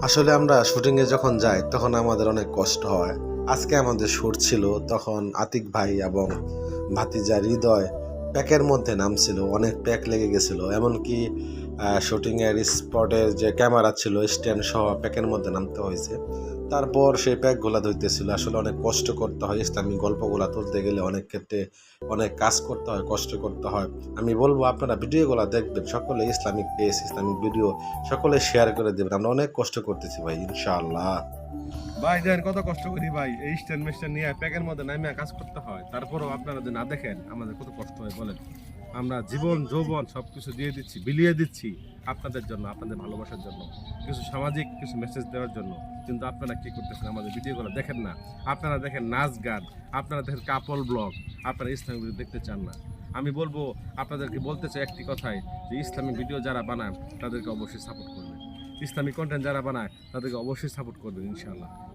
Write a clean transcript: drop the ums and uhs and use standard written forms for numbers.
আসলে আমরা শুটিংয়ে যখন যাই তখন আমাদের অনেক কষ্ট হয়। আজকে আমাদের শুট ছিল, তখন আতিক ভাই এবং ভাতিজা হৃদয় প্যাকের মধ্যে নামছিল, অনেক প্যাক লেগে গেছিল। এমনকি শুটিংয়ের স্পটের যে ক্যামেরা ছিল স্ট্যান্ড সহ প্যাকের মধ্যে নামতে হয়েছে। তারপর সেই প্যাকগুলা ধুইতেছিল। আসলে অনেক কষ্ট করতে হয়, ইসলামিক গল্পগুলা তুলতে গেলে অনেক ক্ষেত্রে অনেক কাজ করতে হয়, কষ্ট করতে হয়। আমি বলবো আপনারা ভিডিওগুলো দেখবেন, সকলে ইসলামিক পেজ, ইসলামিক ভিডিও সকলে শেয়ার করে দেবেন। আমরা অনেক কষ্ট করতেছি ভাই, ইনশাআল্লাহ। ভাই দেখেন কত কষ্ট করি ভাই, এই স্ট্যান্ড মেশিন নিয়ে প্যাকের মধ্যে নামিয়ে কাজ করতে হয়। তারপরেও আপনারা যদি না দেখেন আমাদের কত কষ্ট হয় বলেন। আমরা জীবন যৌবন সবকিছু দিয়ে দিচ্ছি, বিলিয়ে দিচ্ছি আপনাদের জন্য, আপনাদের ভালোবাসার জন্য, কিছু সামাজিক কিছু মেসেজ দেওয়ার জন্য। কিন্তু আপনারা কি করতেছেন? আমাদের ভিডিওগুলো দেখেন না। আপনারা দেখেন নাচ গান, আপনারা দেখেন কাপল ব্লগ, আপনারা ইসলামিক ভিডিও দেখতে চান না। আমি বলবো, আপনাদেরকে বলতে চাই একটি কথাই, যে ইসলামিক ভিডিও যারা বানায় তাদেরকে অবশ্যই সাপোর্ট করবেন। ইসলামিক কন্টেন্ট যারা বানায় তাদেরকে অবশ্যই সাপোর্ট করবেন ইনশাআল্লাহ।